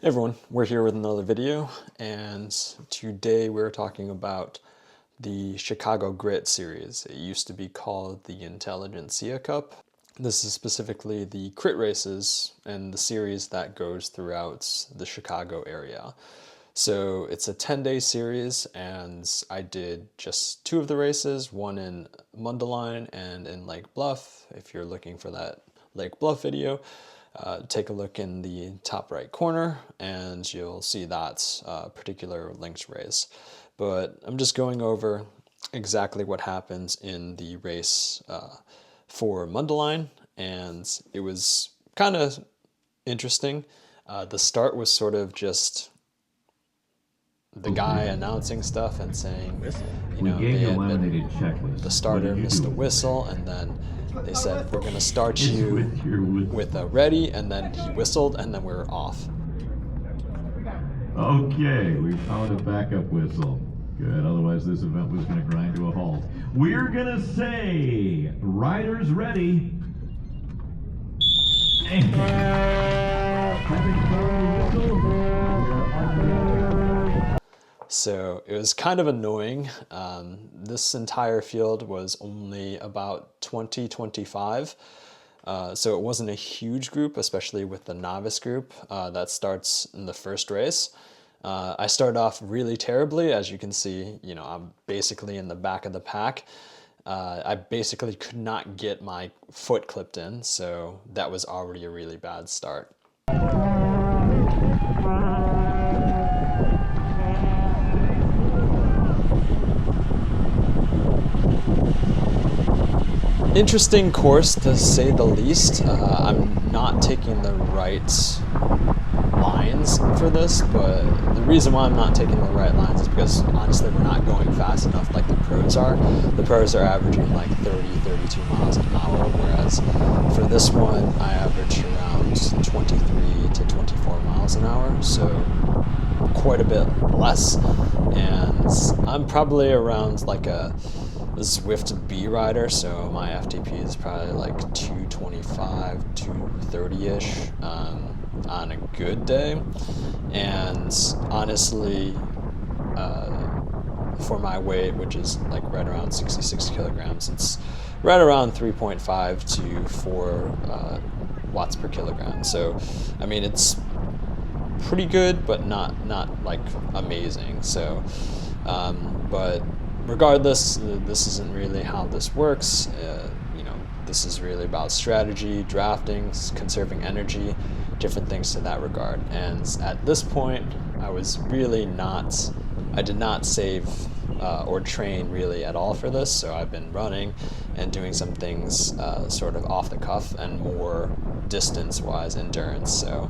Hey everyone, we're here with another video, and today we're talking about the Chicago Grit series. It used to be called the Intelligentsia Cup. This is specifically the crit races and the series that goes throughout the Chicago area. So it's a 10-day series, and I did just 2 of the races, one in Mundelein and in Lake Bluff. If you're looking for that Lake Bluff video, take a look in the top right corner and you'll see that particular linked race. But I'm just going over exactly what happens in the race for Mundelein, and it was kind of interesting. The start was sort of just the guy announcing stuff and saying, you know, the starter missed a whistle, and then they said, we're going to start you with a ready, and then he whistled, and then we were off. Okay, we found a backup whistle. Good, otherwise this event was going to grind to a halt. We're going to say, riders ready. So it was kind of annoying. This entire field was only about 25. So it wasn't a huge group, especially with the novice group that starts in the first race. I started off really terribly. As you can see, you know, I'm basically in the back of the pack. I basically could not get my foot clipped in, so that was already a really bad start. Interesting course, to say the least. I'm not taking the right lines for this, but the reason why I'm not taking the right lines is because honestly we're not going fast enough like the pros are. The pros are averaging like 32 miles an hour, whereas for this one I averaged around 23 to 24 miles an hour, so quite a bit less. And I'm probably around like a Zwift B rider, so my FTP is probably like 225, 230-ish on a good day. And honestly, for my weight, which is like right around 66 kilograms, it's right around 3.5 to 4 watts per kilogram. So, I mean, it's pretty good, but not like amazing. So, but regardless, this isn't really how this works. You know, this is really about strategy, drafting, conserving energy, different things to that regard. And at this point, I did not save or train really at all for this. So I've been running and doing some things sort of off the cuff and more distance-wise endurance. So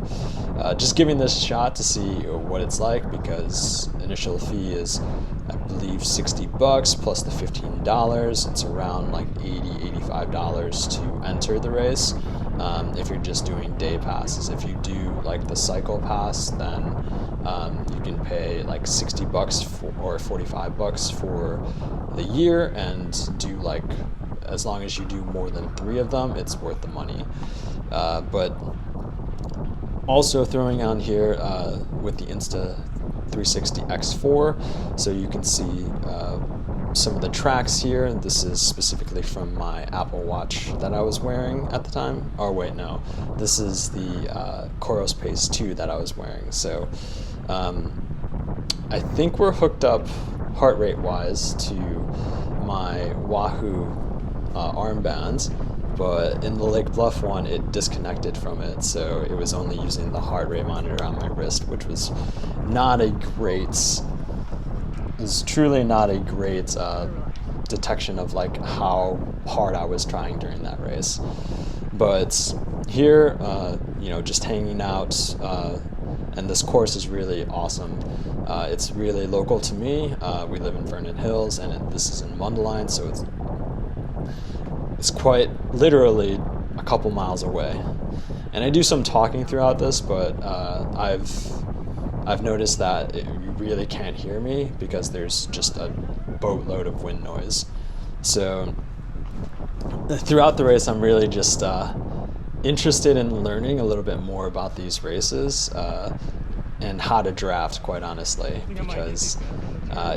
just giving this a shot to see what it's like, because initial fee is, I believe, $60 plus the $15. It's around like $85 to enter the race. If you're just doing day passes. If you do like the cycle pass, then you can pay like $60 or $45 for the year, and do like, as long as you do more than 3 of them, it's worth the money. But also throwing on here with the Insta360 X4, so you can see some of the tracks here. This is specifically from my Apple Watch that I was wearing at the time. Or wait, no, this is the Coros Pace 2 that I was wearing. So I think we're hooked up heart rate wise to my Wahoo armband, but in the Lake Bluff one it disconnected from it, so it was only using the heart rate monitor on my wrist, which was not a great, is truly not a great detection of like how hard I was trying during that race. But here, you know, just hanging out, and this course is really awesome. It's really local to me. We live in Vernon Hills, and this is in Mundelein, so it's quite literally a couple miles away. And I do some talking throughout this, but I've noticed that you really can't hear me because there's just a boatload of wind noise. So throughout the race, I'm really just interested in learning a little bit more about these races. and how to draft, quite honestly, because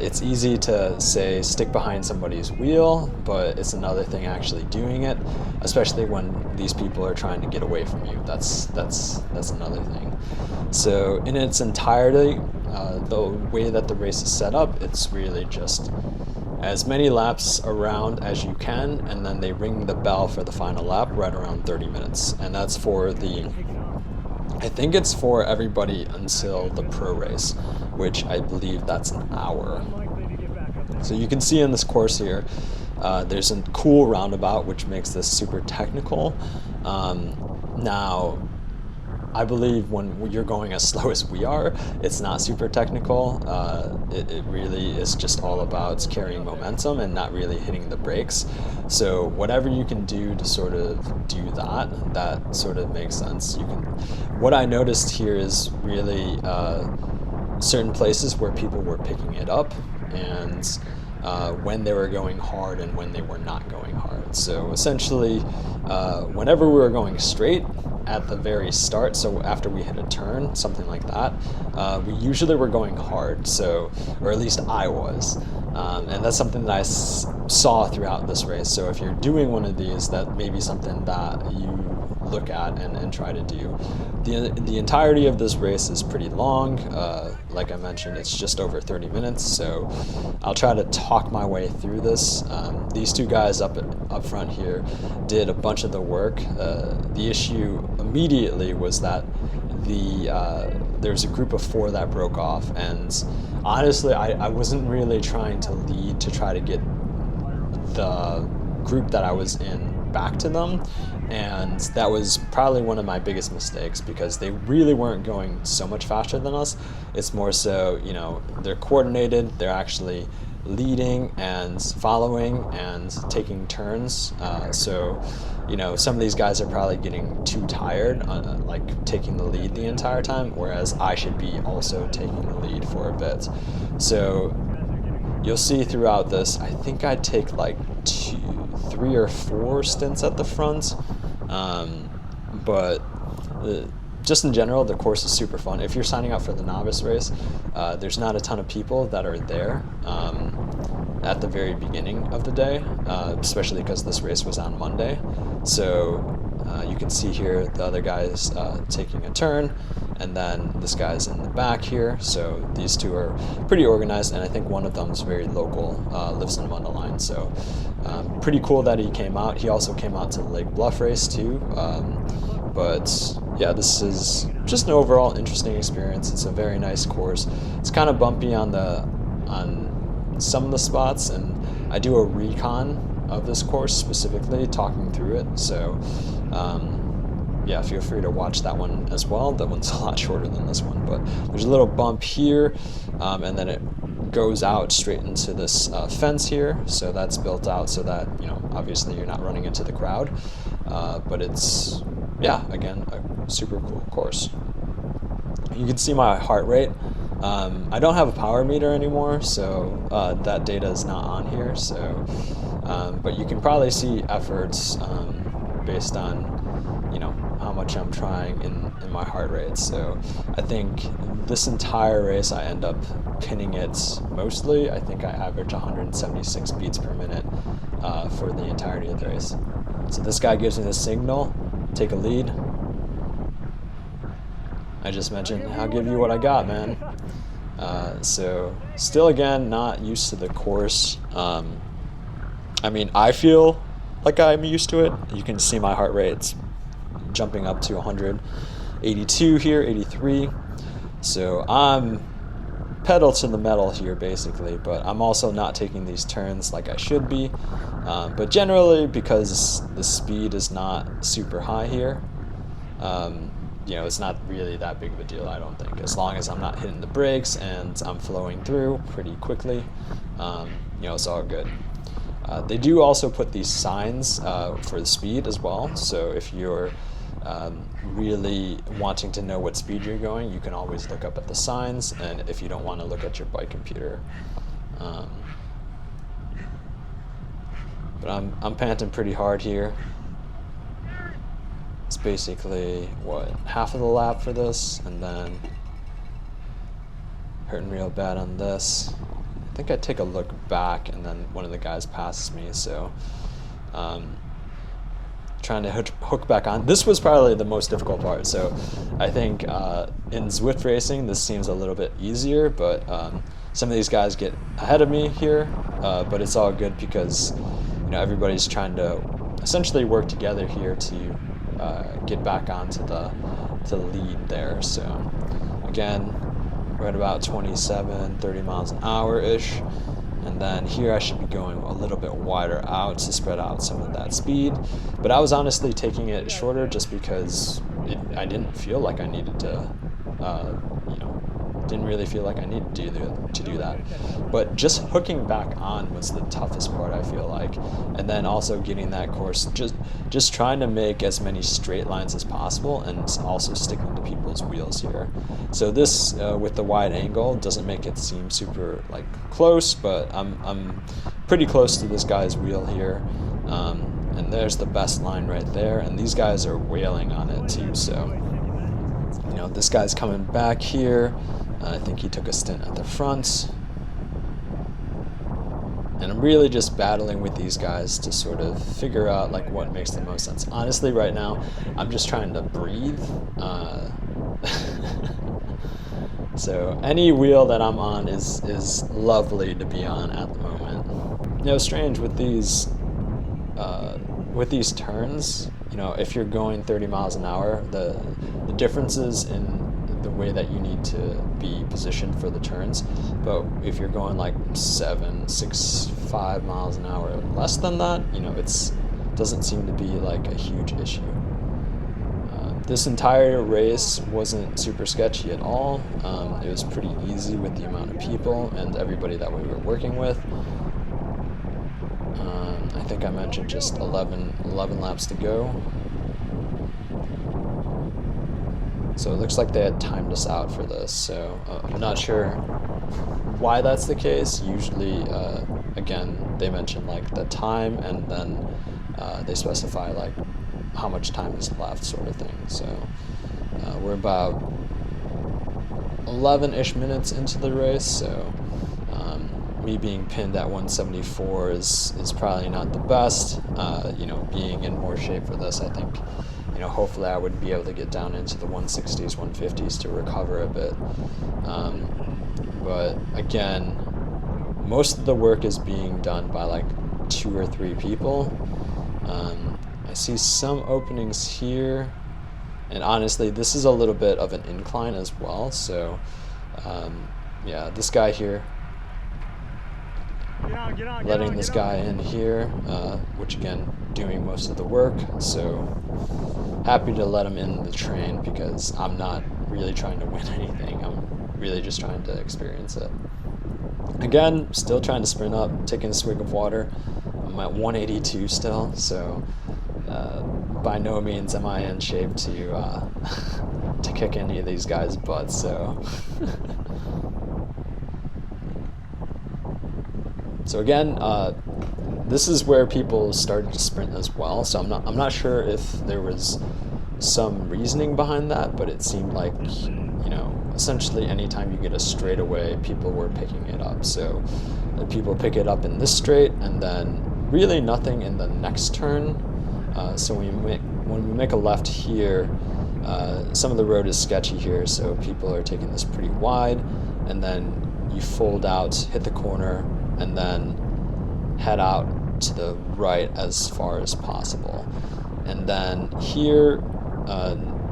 it's easy to say stick behind somebody's wheel, but it's another thing actually doing it, especially when these people are trying to get away from you. That's another thing. So in its entirety, the way that the race is set up, it's really just as many laps around as you can, and then they ring the bell for the final lap right around 30 minutes. And that's for the, I think it's for everybody until the pro race, which I believe that's an hour. So you can see in this course here, there's a cool roundabout which makes this super technical. Now, I believe when you're going as slow as we are, it's not super technical. It really is just all about carrying momentum and not really hitting the brakes. So whatever you can do to sort of do that, that sort of makes sense. You can. What I noticed here is really certain places where people were picking it up, and when they were going hard and when they were not going hard. So essentially, whenever we were going straight at the very start, so after we hit a turn, something like that, we usually were going hard, so, or at least I was. And that's something that I saw throughout this race. So if you're doing one of these, that may be something that you look at and try to do. The entirety of this race is pretty long. Like I mentioned, it's just over 30 minutes, so I'll try to talk my way through this. These two guys up front here did a bunch of the work. The issue immediately was that there's a group of 4 that broke off, and honestly, I wasn't really trying to lead to try to get the group that I was in back to them, and that was probably one of my biggest mistakes, because they really weren't going so much faster than us. It's more so, you know, they're coordinated, they're actually leading and following and taking turns. So, you know, some of these guys are probably getting too tired, like taking the lead the entire time, whereas I should be also taking the lead for a bit. So you'll see throughout this, I think I'd take like 3 or 4 stints at the front, but just in general, the course is super fun. If you're signing up for the novice race, there's not a ton of people that are there at the very beginning of the day, especially because this race was on Monday. So you can see here the other guy's taking a turn, and then this guy's in the back here. So these two are pretty organized, and I think one of them is very local, lives in Mundelein. So pretty cool that he came out. He also came out to the Lake Bluff race too. But yeah, this is just an overall interesting experience. It's a very nice course. It's kind of bumpy on some of the spots, and I do a recon of this course specifically, talking through it. So yeah, feel free to watch that one as well. That one's a lot shorter than this one, but there's a little bump here, and then it goes out straight into this fence here. So that's built out so that, you know, obviously you're not running into the crowd, but it's, yeah, again, a super cool course. You can see my heart rate. I don't have a power meter anymore, so that data is not on here. So, but you can probably see efforts based on, you know, how much I'm trying in my heart rate. So I think this entire race I end up pinning it mostly. I think I average 176 beats per minute for the entirety of the race. So this guy gives me the signal, take a lead. I just mentioned, I'll give you what I got, man. So still, again, not used to the course. I mean, I feel like I'm used to it. You can see my heart rate's jumping up to 182 here, 83. So I'm pedal to the metal here, basically, but I'm also not taking these turns like I should be. But generally, because the speed is not super high here, you know, it's not really that big of a deal, I don't think. As long as I'm not hitting the brakes and I'm flowing through pretty quickly, you know, it's all good. They do also put these signs for the speed as well. So if you're really wanting to know what speed you're going, you can always look up at the signs, and if you don't want to look at your bike computer. But I'm panting pretty hard here. It's basically, what, half of the lap for this, and then hurting real bad on this. I think I take a look back and then one of the guys passes me, so trying to hook back on. This was probably the most difficult part, so I think in Zwift racing this seems a little bit easier, but some of these guys get ahead of me here, but it's all good because everybody's trying to essentially work together here to get back onto the lead there. So again, we're at about 27, 30 miles an hour-ish. And then here I should be going a little bit wider out to spread out some of that speed. But I was honestly taking it shorter just because I didn't feel like I needed to, didn't really feel like I needed to do that. But just hooking back on was the toughest part, I feel like. And then also getting that course, just trying to make as many straight lines as possible and also sticking to people's wheels here. So this, with the wide angle, doesn't make it seem super close, but I'm pretty close to this guy's wheel here. And there's the best line right there, and these guys are wailing on it too, so this guy's coming back here. I think he took a stint at the front. And I'm really just battling with these guys to sort of figure out what makes the most sense. Honestly, right now, I'm just trying to breathe. So any wheel that I'm on is lovely to be on at the moment. Strange with these turns, if you're going 30 miles an hour, the differences in the way that you need to be positioned for the turns, but if you're going 7, 6, 5 miles an hour less than that, it doesn't seem to be a huge issue. This entire race wasn't super sketchy at all. It was pretty easy with the amount of people and everybody that we were working with. I think I mentioned just 11 laps to go. So it looks like they had timed us out for this, so I'm not sure why that's the case. Usually, again, they mention the time and then they specify how much time is left, sort of thing. So we're about 11-ish minutes into the race, so me being pinned at 174 is probably not the best. Being in more shape for this, I think, hopefully I would be able to get down into the 160s, 150s to recover a bit. But again, most of the work is being done by 2 or 3 people. I see some openings here, and honestly, this is a little bit of an incline as well. So, yeah, this guy here, letting this guy in here, which again, doing most of the work. So happy to let him in the train because I'm not really trying to win anything. I'm really just trying to experience it. Again, still trying to sprint up, taking a swig of water. I'm at 182 still, so by no means am I in shape to to kick any of these guys' butts. So. So again, this is where people started to sprint as well. So I'm not sure if there was some reasoning behind that, but it seemed like essentially anytime you get a straightaway, people were picking it up. So people pick it up in this straight, and then really nothing in the next turn. So when we make a left here, some of the road is sketchy here, so people are taking this pretty wide, and then you fold out, hit the corner, and then head out to the right as far as possible. And then here,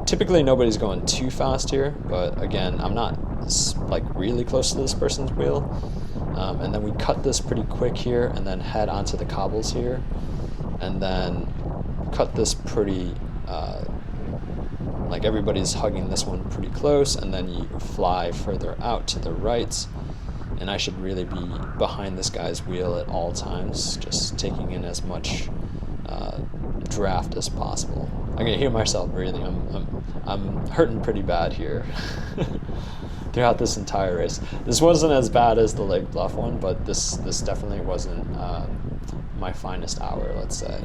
typically nobody's going too fast here, but again, I'm not really close to this person's wheel. And then we cut this pretty quick here, and then head onto the cobbles here, and then cut this pretty, everybody's hugging this one pretty close, and then you fly further out to the right. And I should really be behind this guy's wheel at all times, just taking in as much draft as possible. I can hear myself breathing. I'm hurting pretty bad here throughout this entire race. This wasn't as bad as the Lake Bluff one, but this definitely wasn't my finest hour, let's say.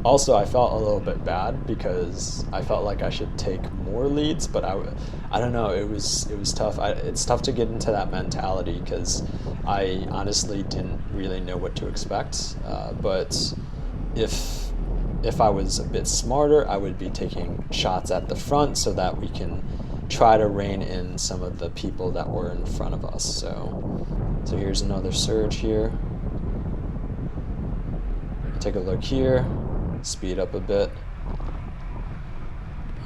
Also, I felt a little bit bad because I felt like I should take more leads, but I don't know. It was tough. It's tough to get into that mentality because I honestly didn't really know what to expect. But if I was a bit smarter, I would be taking shots at the front so that we can try to rein in some of the people that were in front of us. So here's another surge here. Take a look here. Speed up a bit,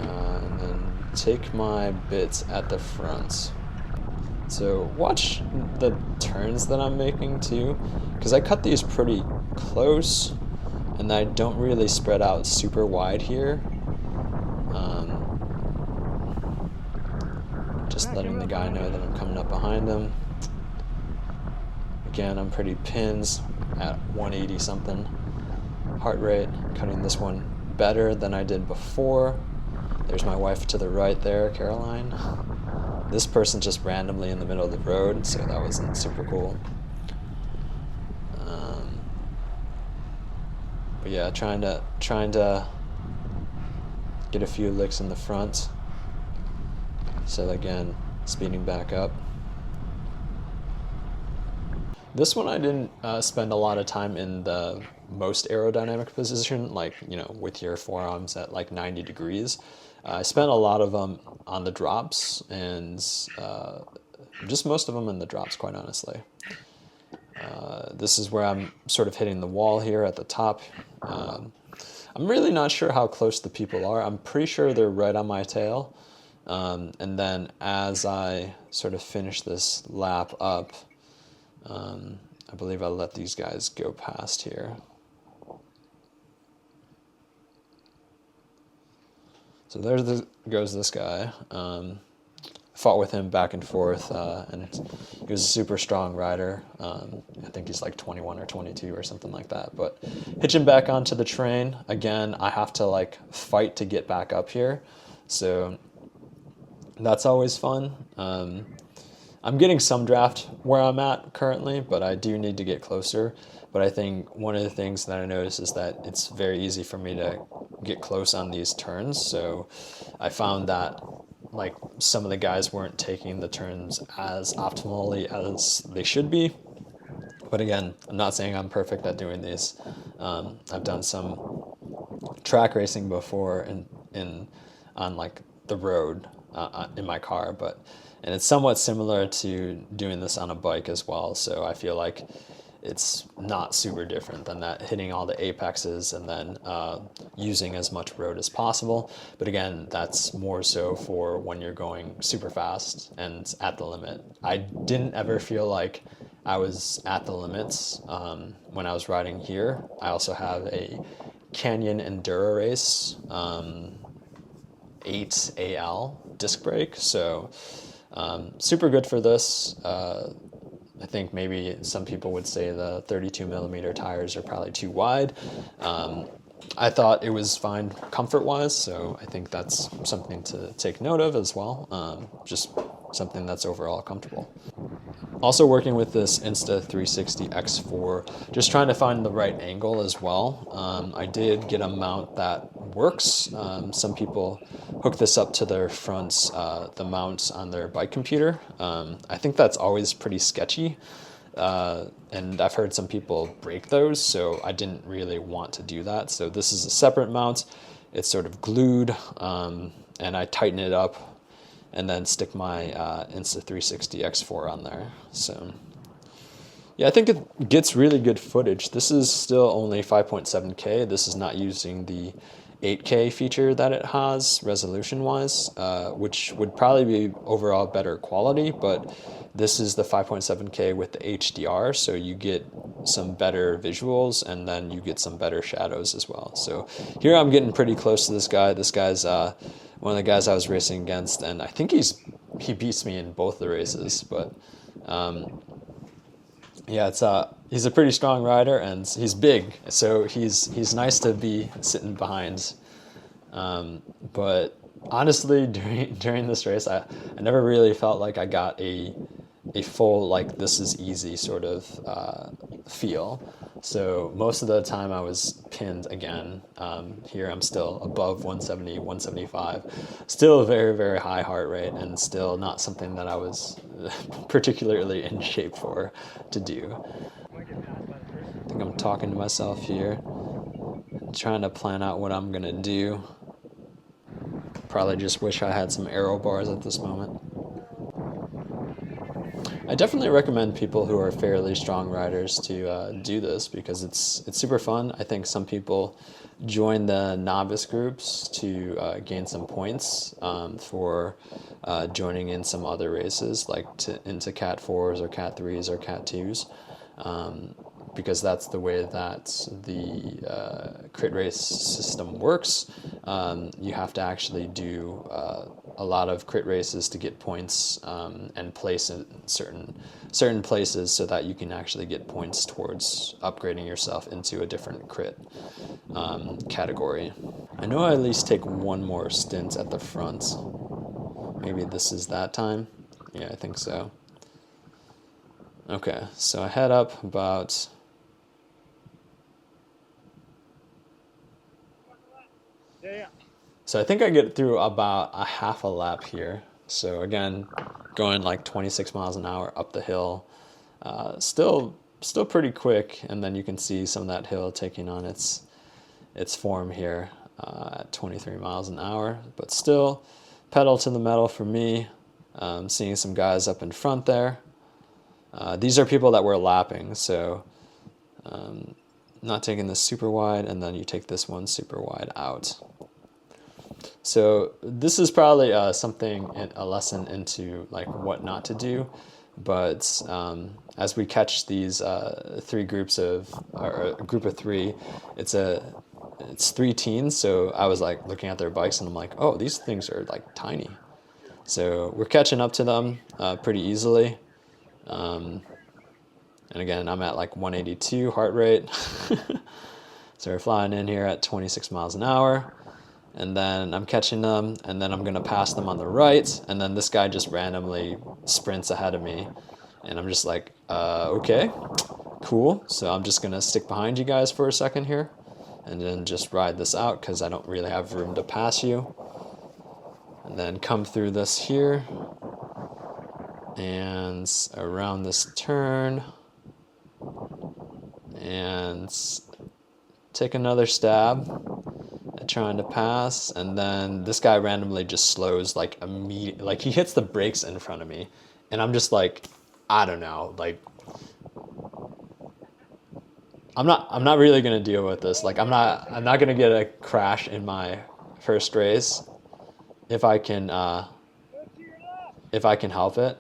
and then take my bits at the front. So watch the turns that I'm making too, because I cut these pretty close and I don't really spread out super wide here. Just letting the guy know that I'm coming up behind him. Again, I'm pretty pins at 180 something heart rate, cutting this one better than I did before. There's my wife to the right there, Caroline. This person just randomly in the middle of the road, so that wasn't super cool. But yeah, trying to get a few licks in the front. So again, speeding back up. This one I didn't spend a lot of time in the most aerodynamic position, like, you know, with your forearms at like 90 degrees. I spent a lot of them on the drops, and just most of them in the drops, quite honestly. This is where I'm sort of hitting the wall here at the top. I'm really not sure how close the people are. I'm pretty sure they're right on my tail. And then as I sort of finish this lap up, I believe I'll let these guys go past here. So goes this guy. Fought with him back and forth, and he was a super strong rider. I think he's like 21 or 22 or something like that. But hitch him back onto the train. Again, I have to like fight to get back up here. So that's always fun. I'm getting some draft where I'm at currently, but I do need to get closer. But I think one of the things that I noticed is that it's very easy for me to get close on these turns. So I found that like some of the guys weren't taking the turns as optimally as they should be. But again, I'm not saying I'm perfect at doing these. I've done some track racing before on like the road in my car, and it's somewhat similar to doing this on a bike as well. So I feel like it's not super different than that, hitting all the apexes and then using as much road as possible. But again, that's more so for when you're going super fast and at the limit. I didn't ever feel like I was at the limits when I was riding here. I also have a Canyon Enduro Race 8AL disc brake, so super good for this. I think maybe some people would say the 32 millimeter tires are probably too wide. I thought it was fine comfort-wise, so I think that's something to take note of as well. Just something that's overall comfortable. Also working with this Insta360 X4, just trying to find the right angle as well. I did get a mount that works. Some people hook this up to their fronts, the mounts on their bike computer. I think that's always pretty sketchy. And I've heard some people break those, so I didn't really want to do that. So this is a separate mount. It's sort of glued, and I tighten it up and then stick my Insta360 X4 on there. So yeah, I think it gets really good footage. This is still only 5.7K. This is not using the 8K feature that it has resolution-wise, which would probably be overall better quality, but this is the 5.7K with the HDR, so you get some better visuals and then you get some better shadows as well. So here I'm getting pretty close to this guy. This guy's one of the guys I was racing against, and I think he beats me in both the races, but yeah, he's a pretty strong rider and he's big, so he's nice to be sitting behind. But honestly, during this race, I never really felt like I got a a full, like, this is easy sort of feel. So most of the time I was pinned again. Here I'm still above 170, 175. Still a very, very high heart rate, and still not something that I was particularly in shape for to do. I think I'm talking to myself here, trying to plan out what I'm gonna do. Probably just wish I had some aero bars at this moment. I definitely recommend people who are fairly strong riders to do this because it's super fun. I think some people join the novice groups to gain some points for joining in some other races, like into Cat 4s or Cat 3s or Cat 2s. Because that's the way that the crit race system works. You have to actually do a lot of crit races to get points and place in certain places so that you can actually get points towards upgrading yourself into a different crit category. I know I at least take one more stint at the front. Maybe this is that time. Yeah, I think so. Okay, so I head up about... So I think I get through about a half a lap here. So again, going like 26 miles an hour up the hill. Still pretty quick, and then you can see some of that hill taking on its form here at 23 miles an hour. But still, pedal to the metal for me. Seeing some guys up in front there. These are people that we're lapping, so not taking this super wide, and then you take this one super wide out. So this is probably a lesson into like what not to do. But as we catch these three groups of, or a group of three, it's three teens. So I was like looking at their bikes and I'm like, oh, these things are like tiny. So we're catching up to them pretty easily. And again, I'm at like 182 heart rate. So we're flying in here at 26 miles an hour. And then I'm catching them, and then I'm going to pass them on the right, and then this guy just randomly sprints ahead of me. And I'm just like, okay, cool. So I'm just going to stick behind you guys for a second here, and then just ride this out, because I don't really have room to pass you. And then come through this here, and around this turn, and take another stab at trying to pass, and then this guy randomly just slows like immediately, like he hits the brakes in front of me, and I'm just like, I don't know, like I'm not really gonna deal with this. Like I'm not gonna get a crash in my first race if I can help it.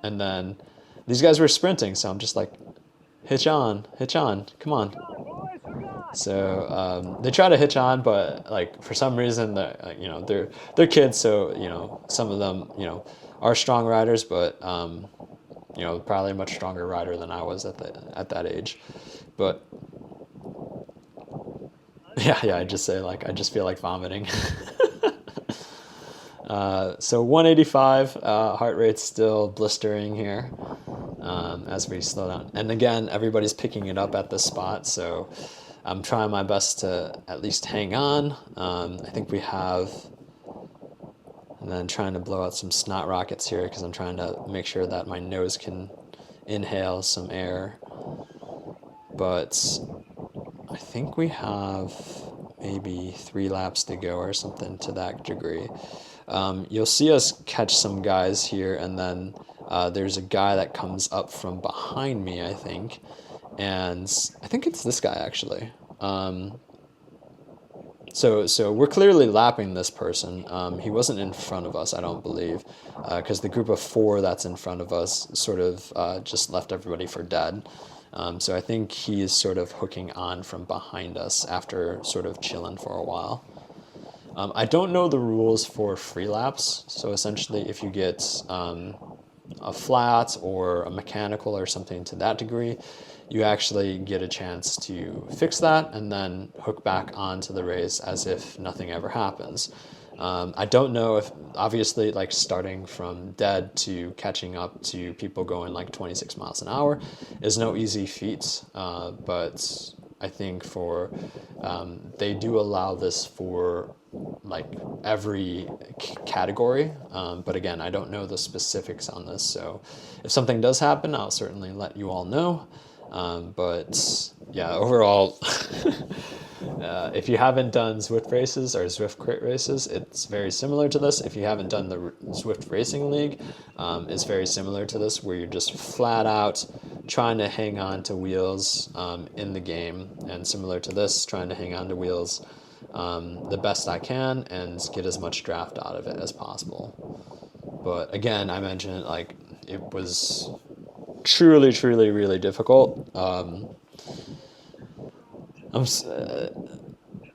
And then these guys were sprinting, so I'm just like, hitch on, come on. So they try to hitch on, but like for some reason they're kids, so some of them are strong riders, but probably a much stronger rider than I was at that age. But yeah, I just say like I just feel like vomiting. So 185 heart rate's still blistering here as we slow down, and again everybody's picking it up at this spot, so I'm trying my best to at least hang on. I think we have, and then trying to blow out some snot rockets here because I'm trying to make sure that my nose can inhale some air. But I think we have maybe 3 laps to go or something to that degree. You'll see us catch some guys here, and then there's a guy that comes up from behind me, I think. And I think it's this guy, actually. So we're clearly lapping this person. He wasn't in front of us, I don't believe, because the group of 4 that's in front of us sort of just left everybody for dead. So I think he is sort of hooking on from behind us after sort of chilling for a while. I don't know the rules for free laps. So essentially, if you get a flat or a mechanical or something to that degree, you actually get a chance to fix that and then hook back onto the race as if nothing ever happens. I don't know if, obviously, like starting from dead to catching up to people going like 26 miles an hour is no easy feat, but I think for they do allow this for like every category, but again, I don't know the specifics on this, so if something does happen, I'll certainly let you all know. But yeah, overall, if you haven't done Zwift races or Zwift crit races, it's very similar to this. If you haven't done the Zwift Racing League, it's very similar to this, where you're just flat out trying to hang on to wheels in the game, and similar to this, trying to hang on to wheels the best I can and get as much draft out of it as possible. But again, I mentioned like it was truly, truly, really difficult.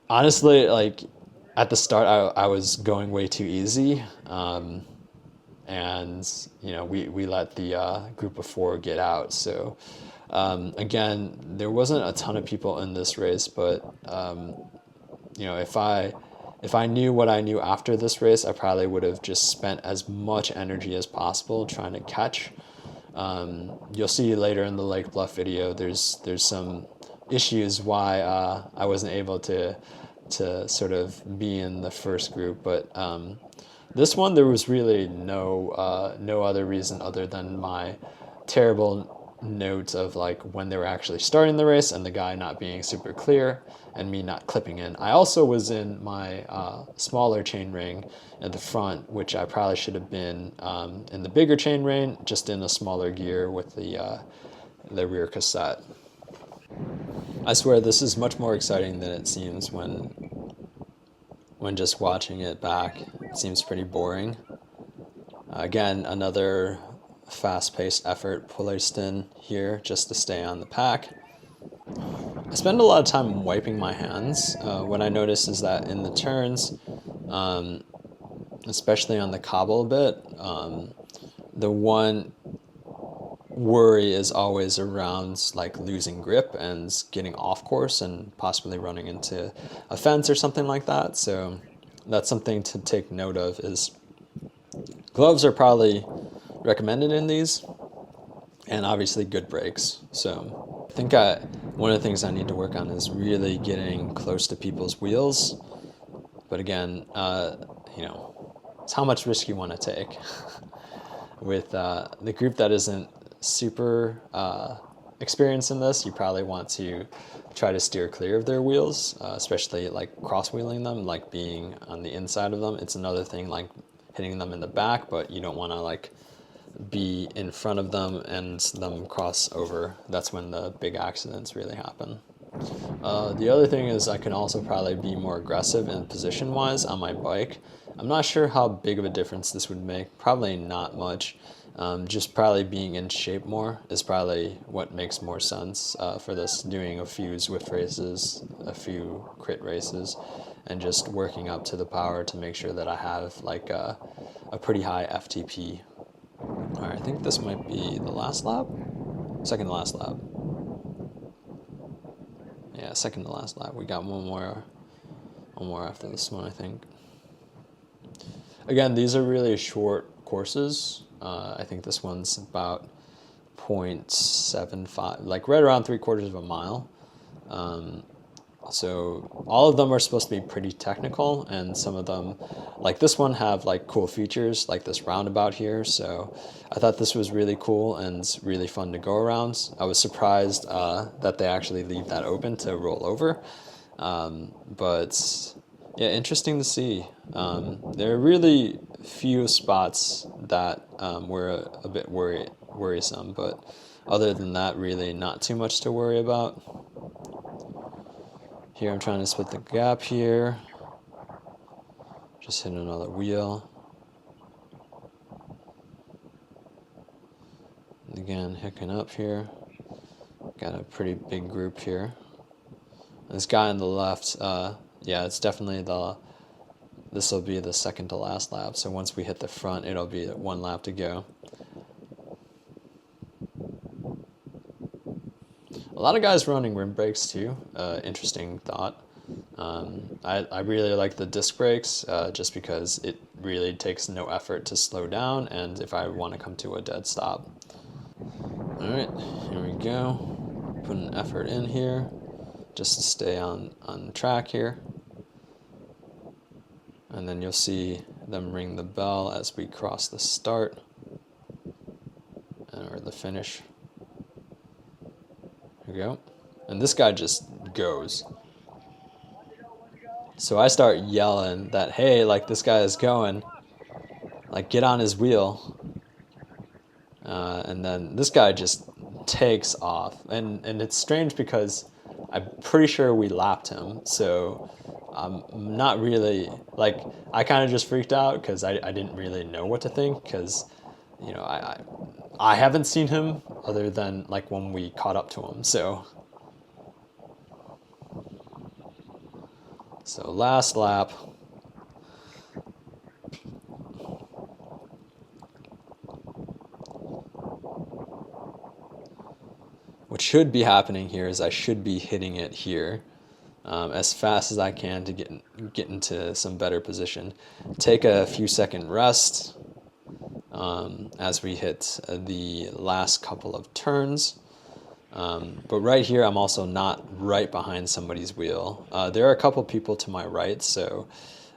Honestly, like at the start, I was going way too easy, and we let the group of four get out. So again, there wasn't a ton of people in this race, but if I knew what I knew after this race, I probably would have just spent as much energy as possible trying to catch. You'll see later in the Lake Bluff video, there's some issues why I wasn't able to sort of be in the first group, but this one there was really no other reason other than my terrible note of like when they were actually starting the race and the guy not being super clear and me not clipping in. I also was in my smaller chain ring at the front, which I probably should have been in the bigger chain ring, just in a smaller gear with the rear cassette. I swear this is much more exciting than it seems when just watching it back. It seems pretty boring. Again, another fast-paced effort placed in here just to stay on the pack. I spend a lot of time wiping my hands. What I notice is that in the turns, especially on the cobble bit, the one worry is always around like losing grip and getting off course and possibly running into a fence or something like that. So that's something to take note of. Is gloves are probably recommended in these, and obviously good brakes. So I think one of the things I need to work on is really getting close to people's wheels. But again, it's how much risk you want to take. With the group that isn't super experienced in this, you probably want to try to steer clear of their wheels, especially like cross-wheeling them, like being on the inside of them. It's another thing like hitting them in the back, but you don't want to like be in front of them and them cross over. That's when the big accidents really happen. The other thing is I can also probably be more aggressive in position-wise on my bike. I'm not sure how big of a difference this would make. Probably not much. Just probably being in shape more is probably what makes more sense for this, doing a few Zwift races, a few crit races, and just working up to the power to make sure that I have like a pretty high FTP. Alright, I think this might be the last lap? Second to last lap. Yeah, second to last lap. We got one more after this one, I think. Again, these are really short courses. I think this one's about 0.75, like right around 3/4 of a mile. So all of them are supposed to be pretty technical, and some of them, like this one, have like cool features, like this roundabout here. So I thought this was really cool and really fun to go around. I was surprised that they actually leave that open to roll over. But yeah, interesting to see. There are really few spots that were a bit worrisome, but other than that, really not too much to worry about. Here I'm trying to split the gap here. Just hit another wheel. And again, hooking up here. Got a pretty big group here. This guy on the left, yeah, it's definitely this will be the second to last lap. So once we hit the front, it'll be one lap to go. A lot of guys running rim brakes too. Interesting thought. I really like the disc brakes just because it really takes no effort to slow down and if I want to come to a dead stop. Alright, here we go. Put an effort in here just to stay on track here. And then you'll see them ring the bell as we cross the start or the finish. Here we go. And this guy just goes. So I start yelling that, hey, like this guy is going, like get on his wheel. And then this guy just takes off. And it's strange because I'm pretty sure we lapped him. So I'm not really, like, I kind of just freaked out because I didn't really know what to think because, you know, I haven't seen him other than like when we caught up to him. So last lap. What should be happening here is I should be hitting it here as fast as I can to get into some better position. Take a few second rest as we hit the last couple of turns. But right here, I'm also not right behind somebody's wheel. There are a couple people to my right, so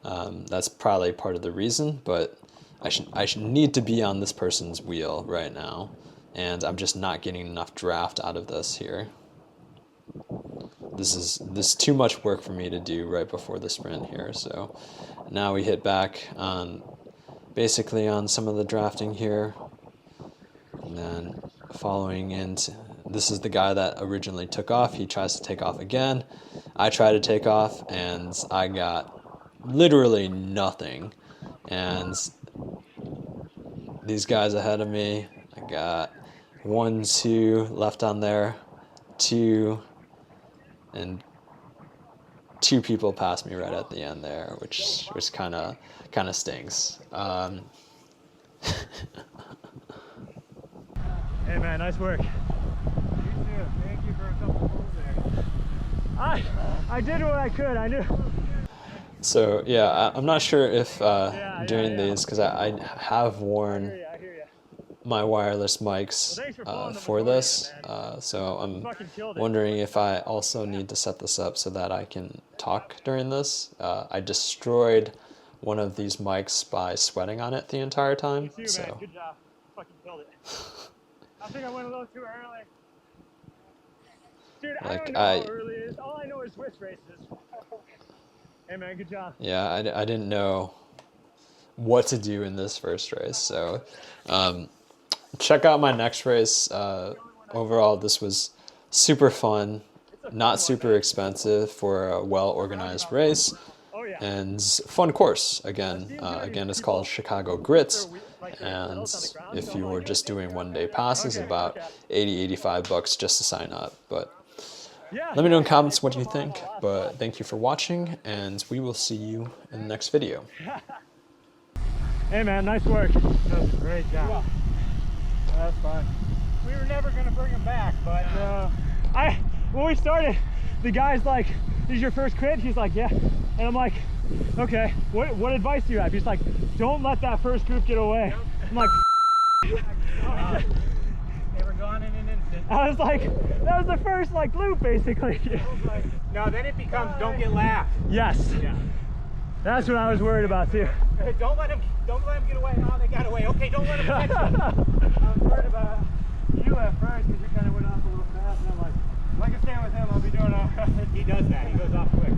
that's probably part of the reason, but I should need to be on this person's wheel right now, and I'm just not getting enough draft out of this here. This is too much work for me to do right before the sprint here, so now we hit back on basically on some of the drafting here, and then following into, this is the guy that originally took off. He tries to take off again. I try to take off and I got literally nothing. And these guys ahead of me, I got 1, 2 left on there, 2, and 2 people passed me right at the end there, which kind of stings. Hey man, nice work. You too. Thank you for a couple pulls there. I did what I could. I knew. So yeah, I'm not sure if doing these, because I have worn my wireless mics for this, so I'm wondering if I also need to set this up so that I can talk during this. I destroyed one of these mics by sweating on it the entire time. You too, so man. Good job. Fucking killed it. I think I went a little too early. Dude, I don't know how early it is. All I know is Swiss races. Hey man, good job. Yeah, I didn't know what to do in this first race. So check out my next race. Overall, this was super fun, not super expensive for a well-organized race, and fun course. Again, it's called Chicago Grits. And if you were just doing one-day passes, about $80-85 just to sign up. But let me know in the comments what you think. But thank you for watching, and we will see you in the next video. Hey man, nice work. That was a great job. That's fine. We were never gonna bring him back, but when we started, the guy's like, "This is your first crit?" He's like, "Yeah," and I'm like, "Okay, what advice do you have?" He's like, "Don't let that first group get away." I'm like, they were gone in an instant. I was like, that was the first like loop basically. No, then it becomes don't get laughed. Yes. Yeah. That's what I was worried about too. Don't let him get away. Oh, they got away. Okay, don't let him catch them. I was worried about you at first because you kind of went off a little fast, and I'm like, if I can stay with him, I'll be doing all right. He does that. He goes off quick.